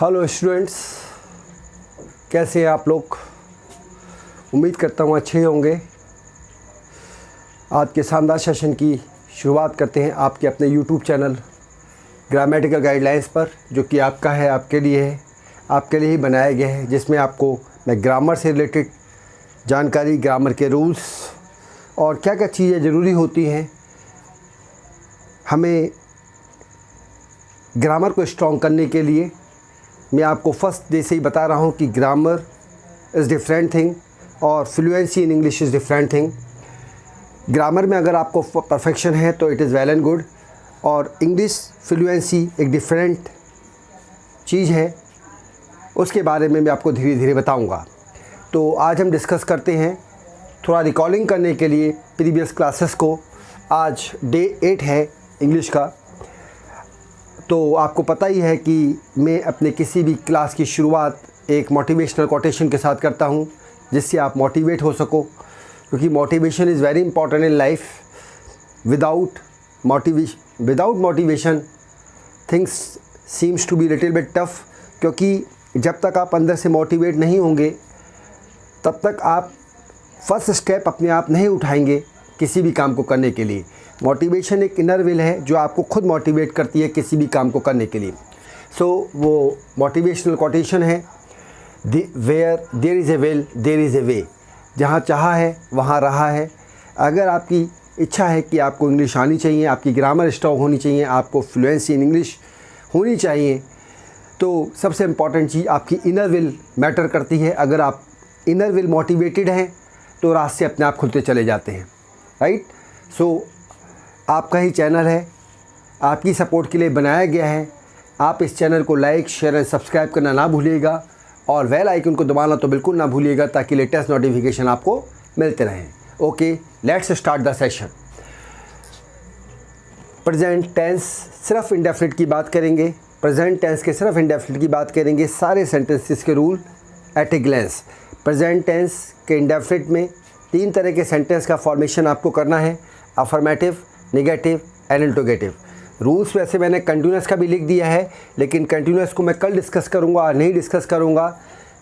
Hello students, कैसे हैं आप लोग। उम्मीद करता हूँ अच्छे होंगे। आज के शानदार सेशन की शुरुआत करते हैं आपके अपने यूट्यूब चैनल ग्रामेटिकल गाइडलाइंस पर, जो कि आपका है, आपके लिए है, आपके लिए ही बनाया गया है, जिसमें आपको मैं ग्रामर से रिलेटेड जानकारी, ग्रामर के रूल्स और क्या क्या चीज़ें ज़रूरी होती हैं हमें ग्रामर को स्ट्रॉन्ग करने के लिए। मैं आपको फर्स्ट डे से ही बता रहा हूँ कि ग्रामर इज़ डिफरेंट थिंग और fluency in English is different thing. Grammar में अगर आपको परफेक्शन है तो it is well and good, और इंग्लिश फ्लुएंसी एक डिफरेंट चीज़ है, उसके बारे में मैं आपको धीरे धीरे बताऊँगा। तो आज हम डिस्कस करते हैं थोड़ा रिकॉलिंग करने के लिए प्रीवियस क्लासेस को। आज डे 8 है इंग्लिश का। तो आपको पता ही है कि मैं अपने किसी भी क्लास की शुरुआत एक मोटिवेशनल कोटेशन के साथ करता हूं, जिससे आप मोटिवेट हो सको, क्योंकि motivation is very important in life. Without motivation things seems to be little bit tough, क्योंकि जब तक आप अंदर से मोटिवेट नहीं होंगे तब तक आप फर्स्ट स्टेप अपने आप नहीं उठाएंगे किसी भी काम को करने के लिए। मोटिवेशन एक इनर विल है जो आपको खुद मोटिवेट करती है किसी भी काम को करने के लिए। वो मोटिवेशनल कोटेशन है, where there is a will there is a way. जहाँ चाहा है वहाँ रहा है। अगर आपकी इच्छा है कि आपको इंग्लिश आनी चाहिए, आपकी ग्रामर स्ट्रॉन्ग होनी चाहिए, आपको फ्लुएंसी इन इंग्लिश होनी चाहिए, तो सबसे इम्पॉर्टेंट चीज़ आपकी इनर विल मैटर करती है। अगर आप इनर विल मोटिवेटेड हैं तो रास्ते अपने आप खुलते चले जाते हैं, राइट। आपका ही चैनल है, आपकी सपोर्ट के लिए बनाया गया है। आप इस चैनल को लाइक, शेयर और सब्सक्राइब करना ना भूलिएगा, और बेल आइकन को दबाना तो बिल्कुल ना भूलिएगा, ताकि लेटेस्ट नोटिफिकेशन आपको मिलते रहें। Okay, let's start the session. Present tense सिर्फ इंडेफिनिट की बात करेंगे। प्रेजेंट टेंस के सिर्फ इंडेफिनिट की बात करेंगे। सारे सेंटेंसेस के रूल एट ए ग्लेंस। प्रेजेंट टेंस के इंडेफिनिट में 3 तरह के सेंटेंस का फॉर्मेशन आपको करना है: affirmative, negative and interrogative. Rules वैसे मैंने कंटिन्यूस का भी लिख दिया है, लेकिन कंटिन्यूस को मैं कल डिस्कस करूंगा और नहीं डिस्कस करूंगा,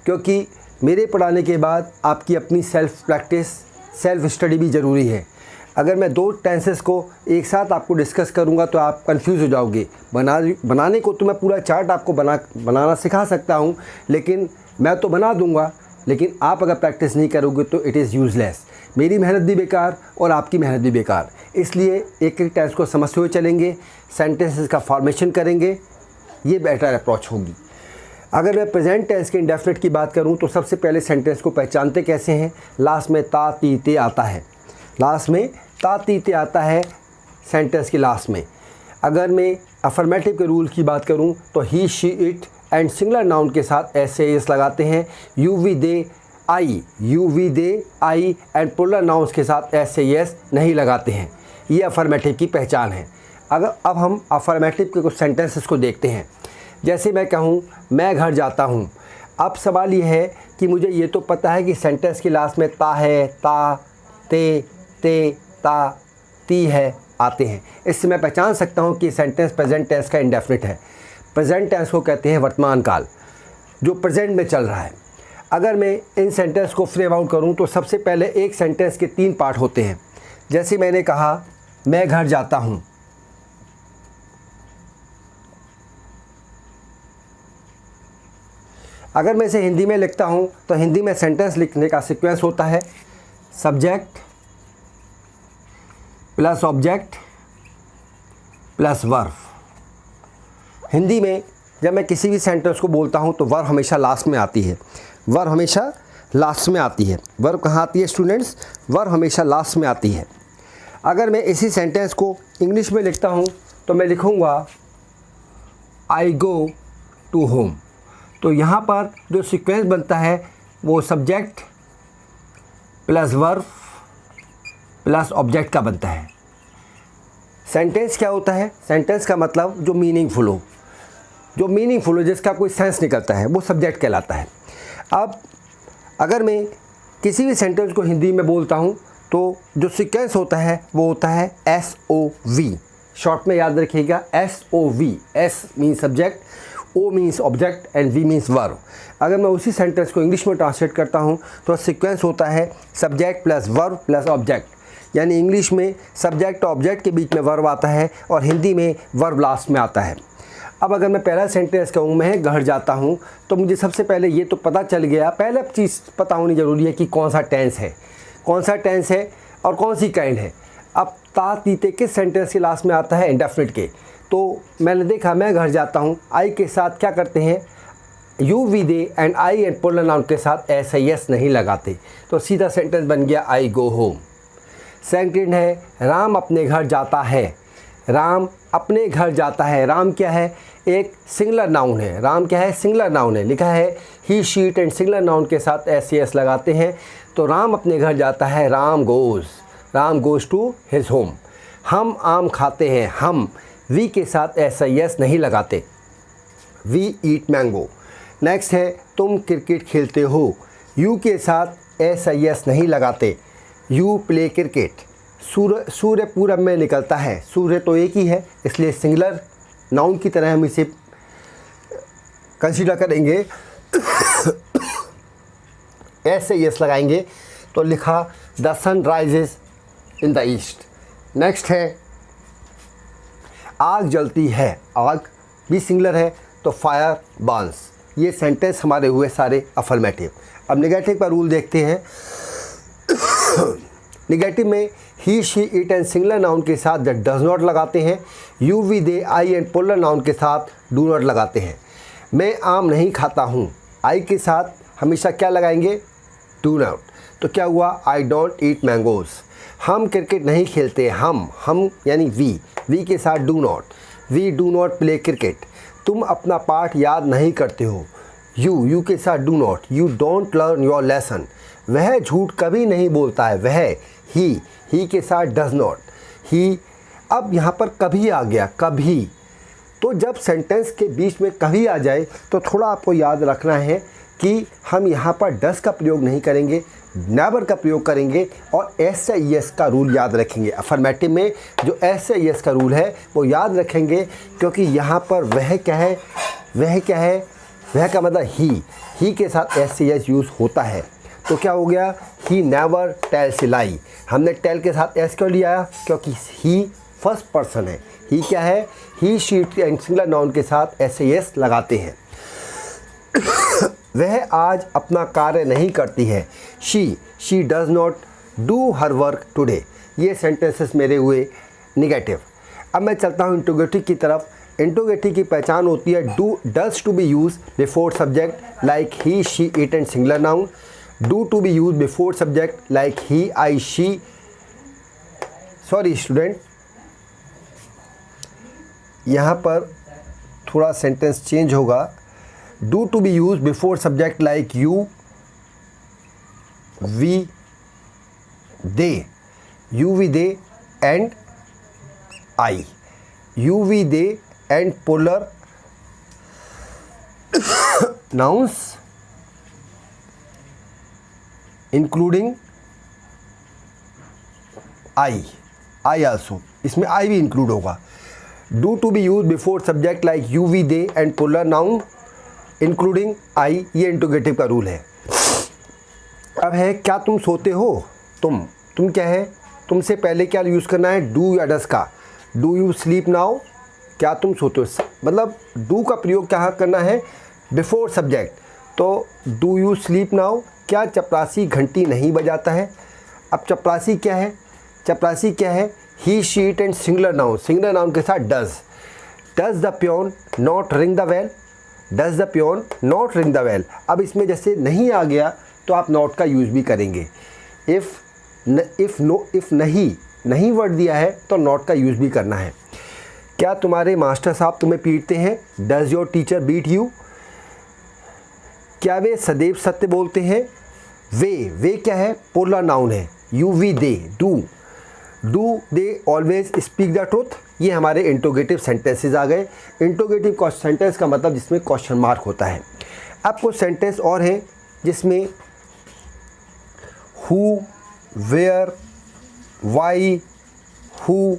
क्योंकि मेरे पढ़ाने के बाद आपकी अपनी सेल्फ प्रैक्टिस, सेल्फ स्टडी भी ज़रूरी है। अगर मैं 2 टेंसेस को एक साथ आपको डिस्कस करूंगा तो आप कंफ्यूज हो जाओगे। बनाने को तो मैं पूरा चार्ट आपको बनाना सिखा सकता हूं, लेकिन मैं तो बना दूंगा, लेकिन आप अगर प्रैक्टिस नहीं करोगे तो इट इज़ यूज़लेस। मेरी मेहनत भी बेकार और आपकी मेहनत भी बेकार। इसलिए एक एक टेंस को समझते हुए चलेंगे, सेंटेंसेस का फॉर्मेशन करेंगे, ये बेटर अप्रोच होगी। अगर मैं प्रेजेंट टेंस के इंडेफिनिट की बात करूं तो सबसे पहले सेंटेंस को पहचानते कैसे हैं? लास्ट में ता ती ते आता है। लास्ट में ता ती ते आता है सेंटेंस के लास्ट में। अगर मैं अफर्मेटिव के रूल की बात करूं तो he, she, it and singular noun के साथ ऐसे एस लगाते हैं। You, we, they, I, you, we, they, I and plural nouns के साथ ऐसे एस नहीं लगाते हैं। ये अफर्मेटिव की पहचान है। अब हम अफर्मेटिव के कुछ सेंटेंसेस को देखते हैं। जैसे मैं कहूँ मैं घर जाता हूँ। अब सवाल ये है कि मुझे ये तो पता है कि सेंटेंस के लास्ट में ता है, ता, ते, ता, ती है आते हैं। इससे मैं पहचान सकता हूँ कि सेंटेंस प्रेजेंट टेंस का इंडेफिनिट है। प्रेजेंट टेंस को कहते हैं वर्तमान काल, जो प्रेजेंट में चल रहा है। अगर मैं इन सेंटेंस को फ्रेम आउट करूँ तो सबसे पहले एक सेंटेंस के 3 पार्ट होते हैं। जैसे मैंने कहा मैं घर जाता हूँ। अगर मैं इसे हिंदी में लिखता हूँ तो हिंदी में सेंटेंस लिखने का सीक्वेंस होता है subject plus object plus verb. Hindi में जब मैं किसी भी सेंटेंस को बोलता हूँ तो वर्ब हमेशा लास्ट में आती है। वर्ब हमेशा लास्ट में आती है। वर्ब कहाँ आती है स्टूडेंट्स? वर्ब हमेशा लास्ट में आती है। अगर मैं इसी सेंटेंस को इंग्लिश में लिखता हूँ तो मैं लिखूँगा आई गो टू होम। तो यहाँ पर जो सीक्वेंस बनता है वो subject plus verb plus object का बनता है। सेंटेंस क्या होता है? सेंटेंस का मतलब जो मीनिंगफुल हो, जिसका कोई सेंस निकलता है, वो सब्जेक्ट कहलाता है। अब अगर मैं किसी भी सेंटेंस को हिंदी में बोलता हूँ तो जो सीक्वेंस होता है वो होता है SOV। शॉर्ट में याद रखिएगा SOV। S mean subject, O means object and V means verb. अगर मैं उसी सेंटेंस को इंग्लिश में ट्रांसलेट करता हूँ तो सीक्वेंस होता है subject plus verb plus object, यानी इंग्लिश में सब्जेक्ट और ऑब्जेक्ट के बीच में वर्ब आता है और हिंदी में वर्ब लास्ट में आता है। अब अगर मैं पहला सेंटेंस कहूँ मैं घर जाता हूँ, तो मुझे सबसे पहले ये तो पता चल गया, पहले चीज़ पता होनी ज़रूरी है कि कौन सा टेंस है, कौन सा टेंस है और कौन सी काइंड है। अब ता तीते किस सेंटेंस के लास्ट में आता है, इंडेफिनिट के। तो मैंने देखा मैं घर जाता हूँ, आई के साथ क्या करते हैं, you we they and I and plural noun के साथ ऐसा यस नहीं लगाते, तो सीधा सेंटेंस बन गया आई गो होम। सेकंड है राम अपने घर जाता है, राम अपने घर जाता है। राम क्या है, एक सिंगुलर नाउन है। राम क्या है, सिंगुलर नाउन है। लिखा है he she it and singular noun के साथ एस एस लगाते हैं, तो राम अपने घर जाता है, Ram goes to his home. हम आम खाते हैं, हम वी के साथ ऐसा यस नहीं लगाते, वी ईट मैंगो। नेक्स्ट है तुम क्रिकेट खेलते हो, यू के साथ ऐसा यस नहीं लगाते, यू प्ले क्रिकेट। सूर्य पूरब में निकलता है, सूर्य तो एक ही है इसलिए सिंगुलर नाउन की तरह हम इसे कंसीडर करेंगे, ऐसे यस लगाएंगे तो लिखा the sun rises in the east. Next है आग जलती है, आग भी सिंगुलर है तो फायर बर्न्स। ये सेंटेंस हमारे हुए सारे अफर्मेटिव। अब नेगेटिव का रूल देखते हैं। नेगेटिव में he she it and singular noun के साथ दैट डज नॉट लगाते हैं, you we they I and plural noun के साथ डू नॉट लगाते हैं। मैं आम नहीं खाता हूँ, आई के साथ हमेशा क्या लगाएंगे, डू नॉट। तो क्या हुआ, आई डोंट ईट मैंगोज़। हम क्रिकेट नहीं खेलते, हम यानी वी के साथ do not, we do not play cricket. तुम अपना पाठ याद नहीं करते हो, यू के साथ do not, you don't learn your lesson. वह झूठ कभी नहीं बोलता है, वह ही के साथ डज नॉट, ही। अब यहाँ पर कभी आ गया, कभी, तो जब सेंटेंस के बीच में कभी आ जाए तो थोड़ा आपको याद रखना है कि हम यहाँ पर डस का प्रयोग नहीं करेंगे, नेवर का प्रयोग करेंगे और एस यस का रूल याद रखेंगे। अफर्मेटिव में जो एस यस का रूल है वो याद रखेंगे, क्योंकि यहाँ पर वह क्या है, वह का मतलब ही के साथ एस यस यूज़ होता है। तो क्या हो गया, ही नेवर टेल्स ए लाई। हमने टेल के साथ एस क्यों लिया, क्योंकि ही फर्स्ट पर्सन है। ही क्या है, he she it and singular noun के साथ एस एस लगाते हैं। वह आज अपना कार्य नहीं करती है, she does not do her work today. ये सेंटेंसेस मेरे हुए निगेटिव। अब मैं चलता हूँ इंटरोगेटिव की तरफ। इंटरोगेटिव की पहचान होती है does to be use before subject like he she it and singular noun, do to be use before subject like he I she. Sorry student, यहाँ पर थोड़ा सेंटेंस चेंज होगा। Do to be use before subject like you we they, you we they and I, you we they and plural nouns including I also, इसमें I भी include होगा। Do to be use before subject like you we they and plural noun including I, ये interrogative का rule है। अब है क्या तुम सोते हो, तुम क्या है, तुमसे पहले क्या यूज़ करना है, डू या डस का। डू यू स्लीप नाउ, क्या तुम सोते हो, मतलब डू का प्रयोग क्या करना है, बिफोर सब्जेक्ट। तो डू यू स्लीप नाउ, क्या चपरासी घंटी नहीं बजाता है। अब चपरासी क्या है, he she it and singular noun के साथ does the peon not ring the bell, does the peon not ring the bell. अब इसमें जैसे नहीं आ गया तो आप नॉट का यूज़ भी करेंगे। इफ़ नहीं वर्ड दिया है तो नॉट का यूज़ भी करना है। क्या तुम्हारे मास्टर साहब तुम्हें पीटते हैं, does your teacher beat you. क्या वे सदैव सत्य बोलते हैं, वे क्या है, पोलर नाउन है, you we they, do they always speak the truth. ये हमारे इंटरोगेटिव सेंटेंसेस आ गए। इंटरोगेटिव सेंटेंस का मतलब जिसमें क्वेश्चन मार्क होता है। अब कुछ सेंटेंस और हैं जिसमें who, where, why, who,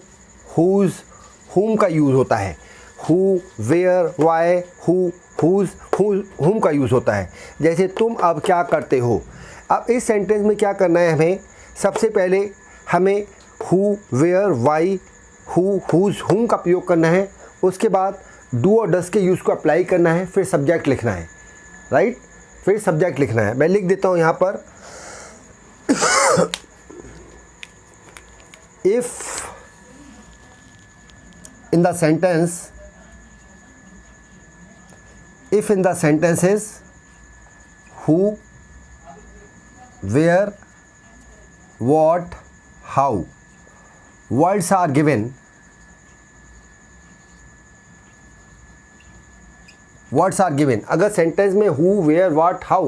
whose, whom का यूज़ होता है। Who, where, why, who, whom का यूज़ होता है। जैसे तुम अब क्या करते हो। अब इस सेंटेंस में क्या करना है हमें, सबसे पहले हमें who, where, why, who, whose, whom का प्रयोग करना है। उसके बाद do और does के यूज़ को अप्लाई करना है, फिर सब्जेक्ट लिखना है, राइट, फिर सब्जेक्ट लिखना है। मैं लिख देता हूँ यहाँ पर if in the sentence is who, where, what, how, words are given, अगर सेंटेंस में who, where, what, how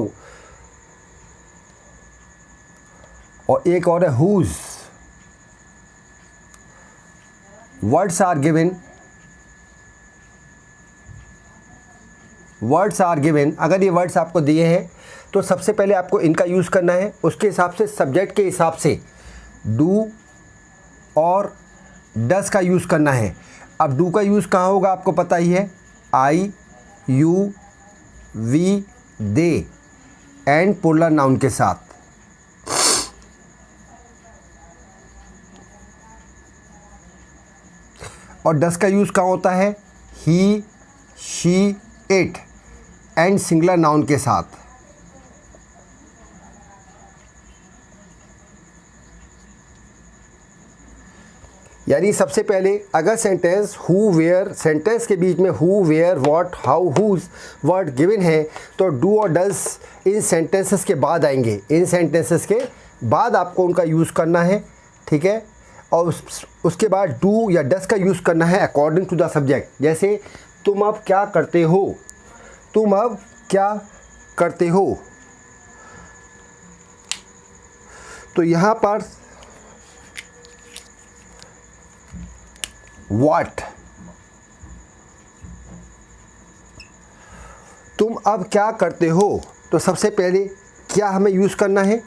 और एक और है whose, words are given, अगर ये वर्ड्स आपको दिए हैं तो सबसे पहले आपको इनका यूज़ करना है। उसके हिसाब से सब्जेक्ट के हिसाब से डू और डस का यूज़ करना है। अब डू का यूज़ कहाँ होगा आपको पता ही है, I, you, we, they and plural noun के साथ। और डस का यूज़ कहाँ होता है, he, she, it and singular noun के साथ। यानी सबसे पहले अगर सेंटेंस हु वेयर, सेंटेंस के बीच में who, where, what, how, whose word given है तो डू और डज इन सेंटेंसेस के बाद आएंगे। इन सेंटेंसेस के बाद आपको उनका यूज़ करना है, ठीक है। और उसके बाद डू या डस का यूज़ करना है अकॉर्डिंग टू द सब्जेक्ट। जैसे तुम अब क्या करते हो, तुम अब क्या करते हो, तो यहाँ पर व्हाट, तुम अब क्या करते हो, तो सबसे पहले क्या हमें यूज़ करना है,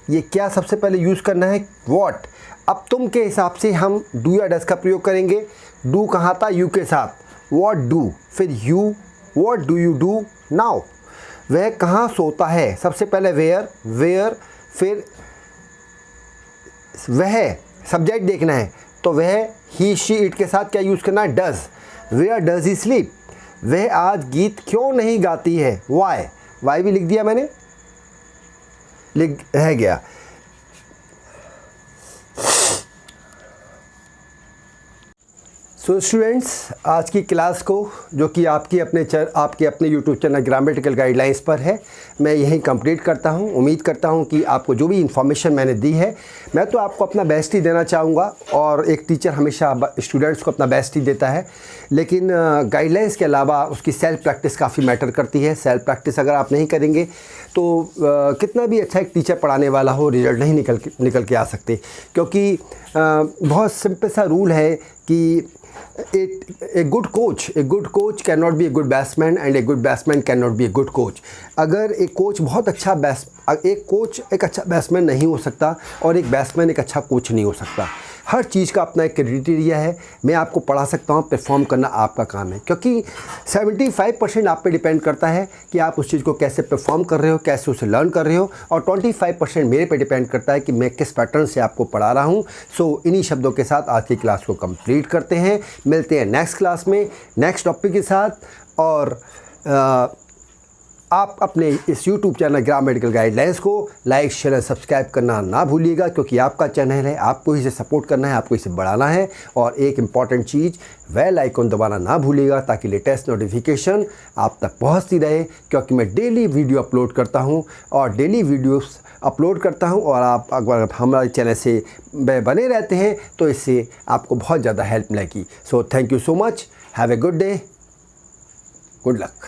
ये क्या सबसे पहले यूज़ करना है व्हाट। अब तुम के हिसाब से हम डू या डस का प्रयोग करेंगे। डू कहाँ था, यू के साथ, व्हाट डू, फिर you, what do you do now. वह कहाँ सोता है, सबसे पहले वेयर, फिर वह सब्जेक्ट देखना है तो वह, ही, शी, इट के साथ क्या यूज़ करना है, does. Where does he sleep, वह आज गीत क्यों नहीं गाती है, वाई भी लिख दिया मैंने, लिख रह गया। सो स्टूडेंट्स, आज की क्लास को जो कि आपके अपने यूट्यूब चैनल ग्रामेटिकल गाइडलाइंस पर है, मैं यहीं कंप्लीट करता हूं। उम्मीद करता हूं कि आपको जो भी इन्फॉर्मेशन मैंने दी है, मैं तो आपको अपना बेस्ट ही देना चाहूँगा। और एक टीचर हमेशा स्टूडेंट्स को अपना बेस्ट ही देता है, लेकिन गाइडलाइंस के अलावा उसकी सेल्फ प्रैक्टिस काफ़ी मैटर करती है। सेल्फ प्रैक्टिस अगर आप नहीं करेंगे तो कितना भी अच्छा एक टीचर पढ़ाने वाला हो, रिजल्ट नहीं निकल के आ सकते। क्योंकि बहुत सिंपल सा रूल है कि a good coach cannot be a good batsman and a good batsman cannot be a good coach। अगर एक कोच बहुत अच्छा एक कोच एक अच्छा बैट्समैन नहीं हो सकता और एक बैट्समैन एक अच्छा कोच नहीं हो सकता। हर चीज़ का अपना एक क्राइटेरिया है। मैं आपको पढ़ा सकता हूँ, परफॉर्म करना आपका काम है, क्योंकि 75% आप पे डिपेंड करता है कि आप उस चीज़ को कैसे परफॉर्म कर रहे हो, कैसे उसे लर्न कर रहे हो, और 25% मेरे पे डिपेंड करता है कि मैं किस पैटर्न से आपको पढ़ा रहा हूँ। सो इन्हीं शब्दों के साथ आज की क्लास को कंप्लीट करते हैं। मिलते हैं नेक्स्ट क्लास में नेक्स्ट टॉपिक के साथ। और आप अपने इस YouTube चैनल ग्रामेटिकल गाइडलाइंस को लाइक, शेयर और सब्सक्राइब करना ना भूलिएगा, क्योंकि आपका चैनल है, आपको इसे सपोर्ट करना है, आपको इसे बढ़ाना है। और एक इम्पॉर्टेंट चीज़, बेल आइकन दबाना ना भूलिएगा ताकि लेटेस्ट नोटिफिकेशन आप तक पहुंचती रहे, क्योंकि मैं डेली वीडियो अपलोड करता हूं और डेली वीडियोस अपलोड करता हूं। और आप अगर हमारे चैनल से बने रहते हैं तो इससे आपको बहुत ज़्यादा हेल्प मिलेगी। So thank you so much, have a good day, good luck.